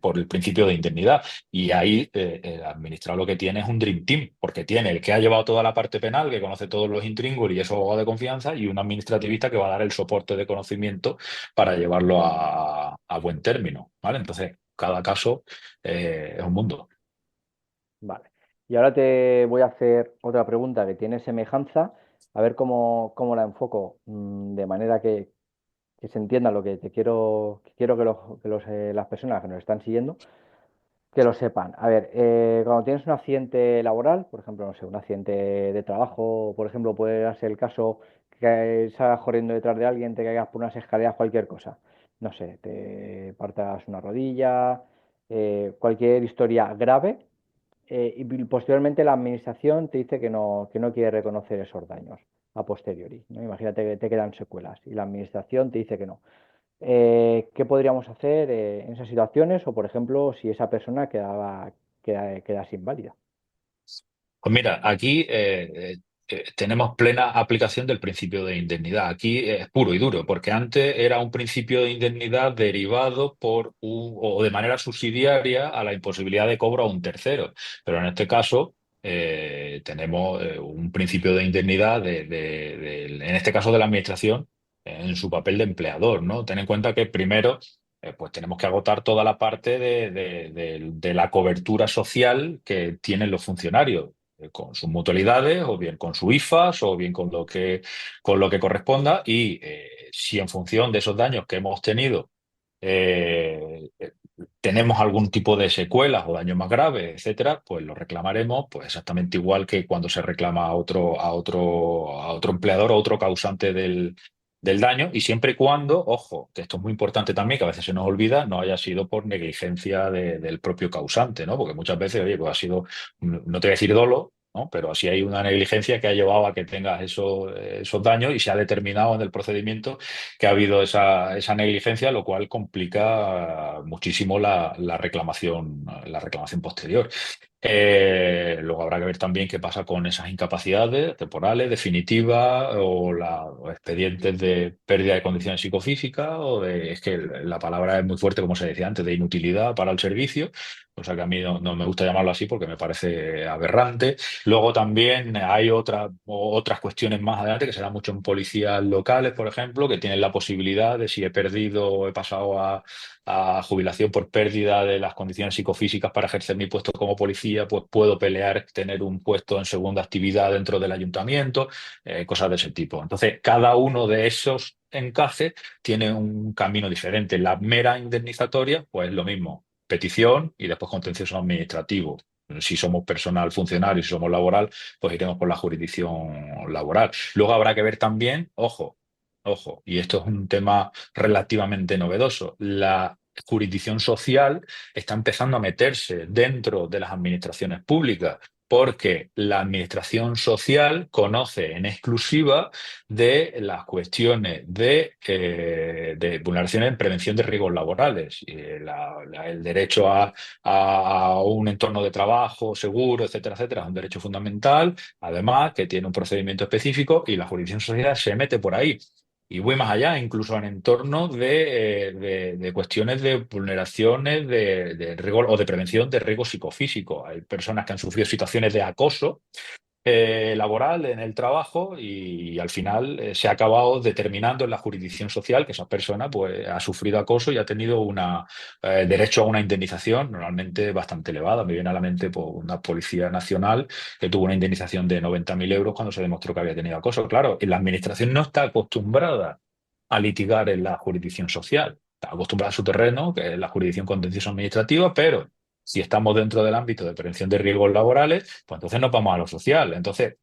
por el principio de indemnidad. Y ahí el administrador lo que tiene es un Dream Team, porque tiene el que ha llevado toda la parte penal, que conoce todos los intríngulis y es su abogado de confianza, y un administrativista que va a dar el soporte de conocimiento para llevarlo a buen término, ¿vale? Entonces, cada caso es un mundo. Vale. Y ahora te voy a hacer otra pregunta que tiene semejanza, a ver cómo la enfoco, de manera que se entienda lo que te quiero las personas que nos están siguiendo, que lo sepan. A ver, cuando tienes un accidente laboral, por ejemplo, no sé, un accidente de trabajo, por ejemplo, puede ser el caso que salgas corriendo detrás de alguien, te caigas por unas escaleras, cualquier cosa. No sé, te partas una rodilla, cualquier historia grave, y posteriormente la administración te dice que no quiere reconocer esos daños a posteriori, ¿no? Imagínate que te quedan secuelas y la administración te dice que no. ¿Qué podríamos hacer en esas situaciones? O, por ejemplo, si esa persona quedase inválida. Pues mira, aquí tenemos plena aplicación del principio de indemnidad. Aquí es puro y duro, porque antes era un principio de indemnidad derivado o de manera subsidiaria a la imposibilidad de cobro a un tercero. Pero en este caso tenemos un principio de indemnidad en este caso de la administración en su papel de empleador, ¿no? Ten en cuenta que primero pues tenemos que agotar toda la parte de la cobertura social que tienen los funcionarios con sus mutualidades, o bien con su IFAS, o bien con lo que corresponda. Y si en función de esos daños que hemos tenido tenemos algún tipo de secuelas o daño más grave, etcétera, pues lo reclamaremos, pues exactamente igual que cuando se reclama a otro empleador o otro causante del daño, y siempre y cuando, ojo, que esto es muy importante también, que a veces se nos olvida, no haya sido por negligencia del propio causante, ¿no? Porque muchas veces, oye, pues ha sido, no te voy a decir dolo, ¿no? Pero así hay una negligencia que ha llevado a que tengas esos daños, y se ha determinado en el procedimiento que ha habido esa negligencia, lo cual complica muchísimo la reclamación posterior. Luego habrá que ver también qué pasa con esas incapacidades temporales, definitivas, o expedientes de pérdida de condiciones psicofísicas, es que la palabra es muy fuerte, como se decía antes, de inutilidad para el servicio, cosa que a mí no me gusta llamarlo así porque me parece aberrante. Luego también hay otras cuestiones más adelante que se dan mucho en policías locales, por ejemplo, que tienen la posibilidad de, si he perdido o he pasado a jubilación por pérdida de las condiciones psicofísicas para ejercer mi puesto como policía, pues puedo pelear tener un puesto en segunda actividad dentro del ayuntamiento, cosas de ese tipo. Entonces, cada uno de esos encajes tiene un camino diferente. La mera indemnizatoria, pues lo mismo, petición y después contencioso administrativo. Si somos personal funcionario, si somos laboral, pues iremos por la jurisdicción laboral. Luego habrá que ver también, ojo, y esto es un tema relativamente novedoso, la jurisdicción social está empezando a meterse dentro de las administraciones públicas, porque la administración social conoce en exclusiva de las cuestiones de vulneraciones en prevención de riesgos laborales, y el derecho a un entorno de trabajo seguro, etcétera, etcétera, es un derecho fundamental, además que tiene un procedimiento específico, y la jurisdicción social se mete por ahí. Y voy más allá, incluso en entornos de cuestiones de vulneraciones de riesgo o de prevención de riesgo psicofísico. Hay personas que han sufrido situaciones de acoso laboral en el trabajo, y al final se ha acabado determinando en la jurisdicción social que esa persona pues, ha sufrido acoso y ha tenido derecho a una indemnización normalmente bastante elevada. Me viene a la mente pues, una policía nacional que tuvo una indemnización de 90.000 euros cuando se demostró que había tenido acoso. Claro, la administración no está acostumbrada a litigar en la jurisdicción social. Está acostumbrada a su terreno, que es la jurisdicción contencioso administrativa, pero si estamos dentro del ámbito de prevención de riesgos laborales, pues entonces nos vamos a lo social. Entonces,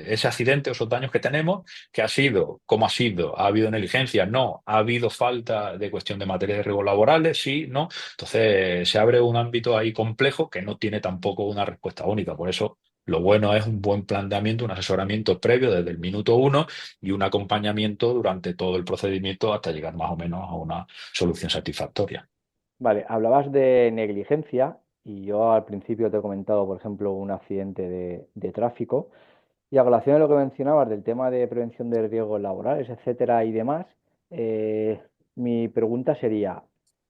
ese accidente o esos daños que tenemos, ¿qué ha sido? ¿Cómo ha sido? ¿Ha habido negligencia? No. ¿Ha habido falta de cuestión de materia de riesgos laborales? Sí, no. Entonces, se abre un ámbito ahí complejo que no tiene tampoco una respuesta única. Por eso, lo bueno es un buen planteamiento, un asesoramiento previo desde el minuto uno, y un acompañamiento durante todo el procedimiento hasta llegar más o menos a una solución satisfactoria. Vale, hablabas de negligencia y yo al principio te he comentado, por ejemplo, un accidente de tráfico. Y a colación de lo que mencionabas del tema de prevención de riesgos laborales, etcétera y demás, eh, mi pregunta sería,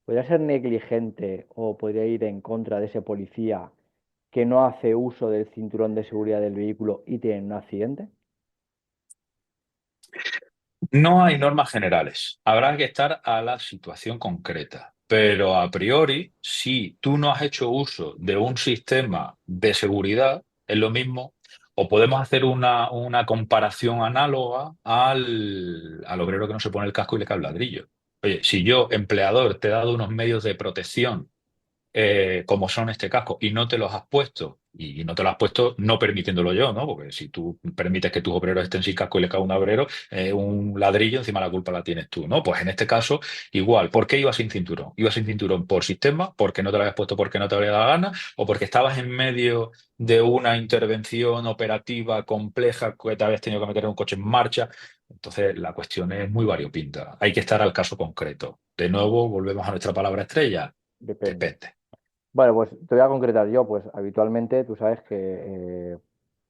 ¿podría ser negligente o podría ir en contra de ese policía que no hace uso del cinturón de seguridad del vehículo y tiene un accidente? No hay normas generales. Habrá que estar a la situación concreta. Pero a priori, si tú no has hecho uso de un sistema de seguridad, es lo mismo. O podemos hacer una comparación análoga al obrero que no se pone el casco y le cae el ladrillo. Oye, si yo, empleador, te he dado unos medios de protección como son este casco, y no te los has puesto, Y no te lo has puesto no permitiéndolo yo, ¿no? Porque si tú permites que tus obreros estén sin casco y le cae un obrero, un ladrillo, encima la culpa la tienes tú, ¿no? Pues en este caso, igual. ¿Por qué ibas sin cinturón? Ibas sin cinturón por sistema, porque no te lo habías puesto porque no te había dado la gana, o porque estabas en medio de una intervención operativa compleja que te habías tenido que meter en un coche en marcha. Entonces, la cuestión es muy variopinta. Hay que estar al caso concreto. De nuevo, volvemos a nuestra palabra estrella. Depende. Depende. Bueno, pues te voy a concretar yo, pues habitualmente tú sabes que,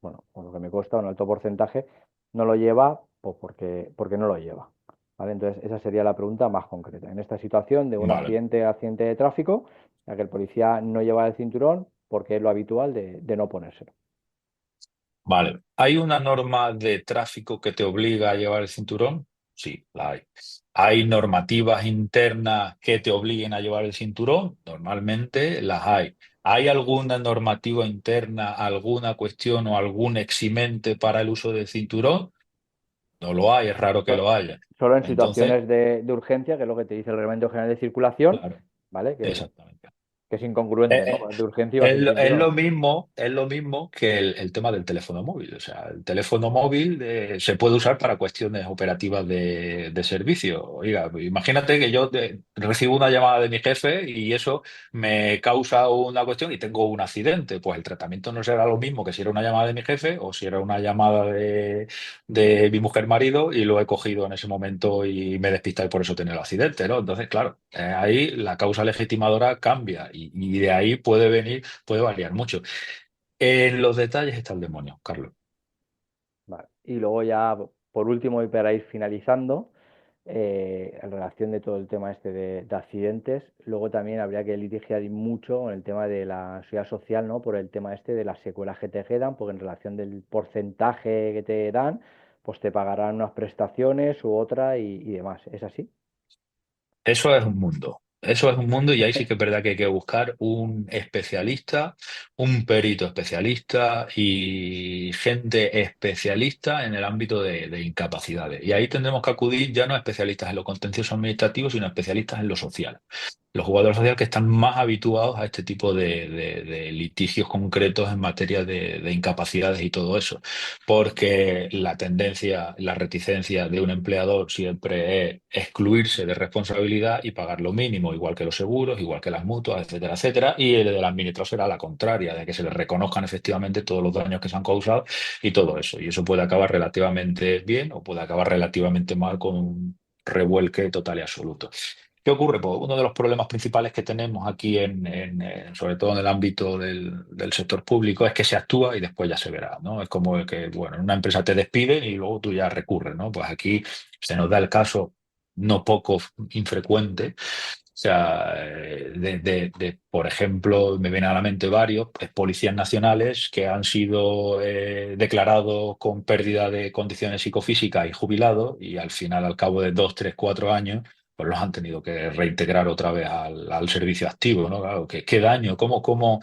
bueno, por lo que me cuesta un alto porcentaje, no lo lleva pues porque no lo lleva. ¿Vale? Entonces, esa sería la pregunta más concreta. En esta situación de un Vale. accidente de tráfico, ya que el policía no lleva el cinturón porque es lo habitual de no ponérselo. Vale. ¿Hay una norma de tráfico que te obliga a llevar el cinturón? Sí, la hay. ¿Hay normativas internas que te obliguen a llevar el cinturón? Normalmente las hay. ¿Hay alguna normativa interna, alguna cuestión o algún eximente para el uso del cinturón? No lo hay, es raro que So- lo haya. Solo en Entonces, situaciones de urgencia, que es lo que te dice el Reglamento General de Circulación, claro, ¿vale? exactamente. Que es incongruente, ¿no? De urgencia iba Es, sin cinturón. es lo mismo que el tema del teléfono móvil. O sea, el teléfono móvil se puede usar para cuestiones operativas de servicio. Oiga, imagínate que yo recibo una llamada de mi jefe y eso me causa una cuestión y tengo un accidente. Pues el tratamiento no será lo mismo que si era una llamada de mi jefe o si era una llamada de mi mujer marido y lo he cogido en ese momento y me despista y por eso tener el accidente, ¿no? Entonces, claro, ahí la causa legitimadora cambia y de ahí puede venir, puede variar mucho. En los detalles está el demonio, Carlos. Vale. Y luego ya, por último, y para ir finalizando, en relación de todo el tema este de accidentes, luego también habría que litigiar mucho con el tema de la seguridad social, ¿no? Por el tema este de las secuelas que te quedan, porque en relación del porcentaje que te dan, pues te pagarán unas prestaciones u otra y demás. ¿Es así? Eso es un mundo. Eso es un mundo y ahí sí que es verdad que hay que buscar un especialista, un perito especialista y gente especialista en el ámbito de incapacidades. Y ahí tendremos que acudir ya no a especialistas en lo contencioso administrativo, sino a especialistas en lo social. Los jugadores sociales que están más habituados a este tipo de litigios concretos en materia de incapacidades y todo eso. Porque la tendencia, la reticencia de un empleador siempre es excluirse de responsabilidad y pagar lo mínimo, igual que los seguros, igual que las mutuas, etcétera, etcétera. Y el del administrador será la contraria, de que se le reconozcan efectivamente todos los daños que se han causado y todo eso. Y eso puede acabar relativamente bien o puede acabar relativamente mal con un revuelque total y absoluto. ¿Qué ocurre? Pues uno de los problemas principales que tenemos aquí, sobre todo en el ámbito del sector público, es que se actúa y después ya se verá, ¿no? Es como el que, bueno, en una empresa te despiden y luego tú ya recurres, ¿no? Pues aquí se nos da el caso no poco infrecuente. O sea, por ejemplo, me vienen a la mente varios policías nacionales que han sido declarados con pérdida de condiciones psicofísicas y jubilados y al final, al cabo de 2, 3, 4 años, pues los han tenido que reintegrar otra vez al servicio activo, ¿no? Claro, ¿qué daño? ¿Cómo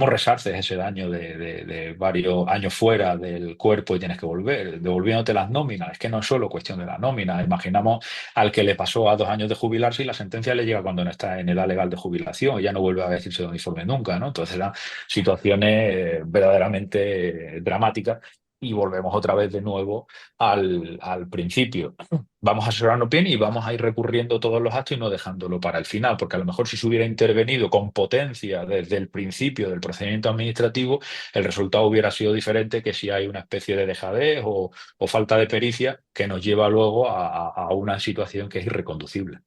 resarces ese daño de varios años fuera del cuerpo y tienes que volver? Devolviéndote las nóminas. Es que no es solo cuestión de la nómina. Imaginamos al que le pasó a 2 años de jubilarse y la sentencia le llega cuando no está en edad legal de jubilación y ya no vuelve a vestirse de uniforme nunca, ¿no? Entonces eran situaciones verdaderamente dramáticas y volvemos otra vez de nuevo al principio. Vamos a asesorarnos bien y vamos a ir recurriendo todos los actos y no dejándolo para el final, porque a lo mejor si se hubiera intervenido con potencia desde el principio del procedimiento administrativo, el resultado hubiera sido diferente que si hay una especie de dejadez o falta de pericia que nos lleva luego a una situación que es irreconducible.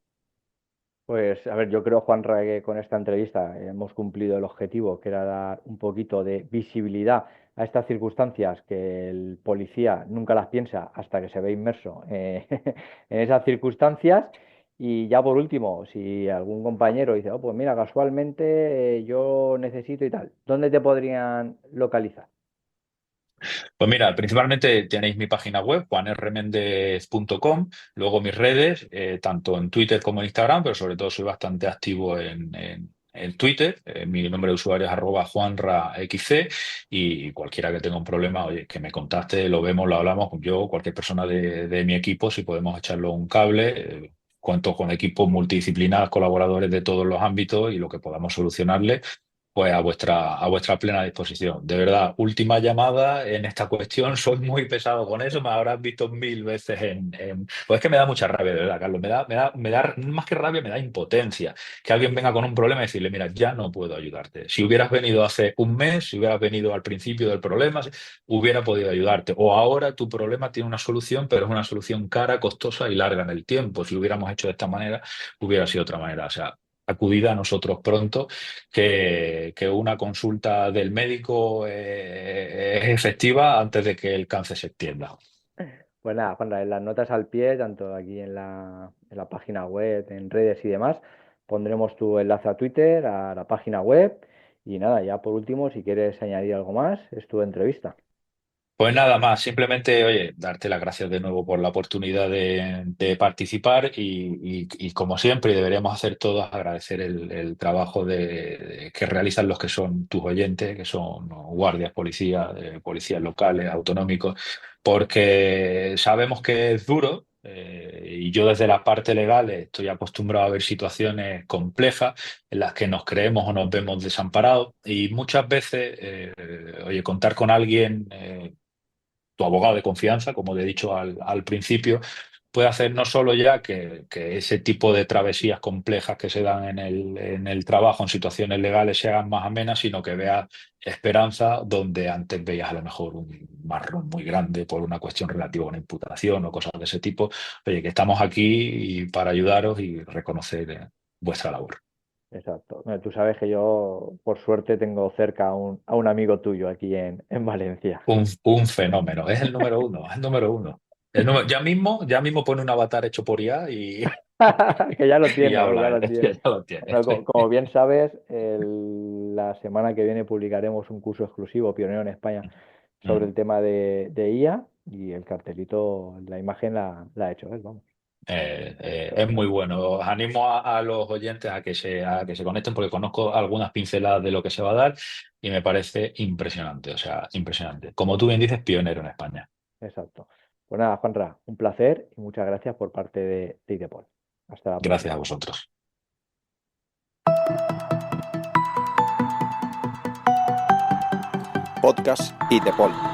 Pues a ver, yo creo, Juanra, que con esta entrevista hemos cumplido el objetivo, que era dar un poquito de visibilidad a estas circunstancias que el policía nunca las piensa hasta que se ve inmerso en esas circunstancias. Y ya por último, si algún compañero dice, oh, pues mira, casualmente yo necesito y tal, ¿dónde te podrían localizar? Pues mira, principalmente tenéis mi página web, juanrmendez.com, luego mis redes, tanto en Twitter como en Instagram, pero sobre todo soy bastante activo en Twitter. Mi nombre de usuario es @juanraxc y cualquiera que tenga un problema, oye, que me contacte, lo vemos, lo hablamos, yo, cualquier persona de mi equipo, si podemos echarlo un cable. Cuento con equipos multidisciplinares, colaboradores de todos los ámbitos y lo que podamos solucionarle. Pues a vuestra plena disposición. De verdad, última llamada en esta cuestión. Soy muy pesado con eso. Me habrás visto mil veces Pues es que me da mucha rabia, de verdad, Carlos. Más que rabia, me da impotencia que alguien venga con un problema y decirle, mira, ya no puedo ayudarte. Si hubieras venido hace un mes, si hubieras venido al principio del problema, hubiera podido ayudarte. O ahora tu problema tiene una solución, pero es una solución cara, costosa y larga en el tiempo. Si lo hubiéramos hecho de esta manera, hubiera sido de otra manera. O sea, acudida a nosotros pronto que una consulta del médico es efectiva antes de que el cáncer se extienda. Pues nada, Juanra, en las notas al pie, tanto aquí en la página web, en redes y demás, pondremos tu enlace a Twitter, a la página web. Y nada, ya por último, si quieres añadir algo más, es tu entrevista. Pues nada más, simplemente, oye, darte las gracias de nuevo por la oportunidad de participar y como siempre, y deberíamos hacer todos, agradecer el trabajo que realizan los que son tus oyentes, que son guardias, policías, policías locales, autonómicos, porque sabemos que es duro. Y yo desde la parte legal estoy acostumbrado a ver situaciones complejas en las que nos creemos o nos vemos desamparados y muchas veces, oye, contar con alguien tu abogado de confianza, como te he dicho al principio, puede hacer no solo ya que ese tipo de travesías complejas que se dan en el trabajo, en situaciones legales, se hagan más amenas, sino que veas esperanza donde antes veías a lo mejor un marrón muy grande por una cuestión relativa a una imputación o cosas de ese tipo. Oye, que estamos aquí para ayudaros y reconocer vuestra labor. Exacto. Bueno, tú sabes que yo, por suerte, tengo cerca a un amigo tuyo aquí en Valencia. Un fenómeno, es el número uno, es el número uno. Ya mismo pone un avatar hecho por IA Que ya lo y tienes, ya habla, lo ya tienes. lo tienes. Bueno, como bien sabes, la semana que viene publicaremos un curso exclusivo, pionero en España, sobre Mm. el tema de IA y el cartelito, la imagen la ha hecho él, vamos. Es muy bueno. Os animo a los oyentes a que se conecten porque conozco algunas pinceladas de lo que se va a dar y me parece impresionante, o sea, impresionante. Como tú bien dices, pionero en España. Exacto. Pues nada, Juanra, un placer y muchas gracias por parte de IDEPOL. Hasta la Gracias a próxima. vosotros. Podcast y Tepol.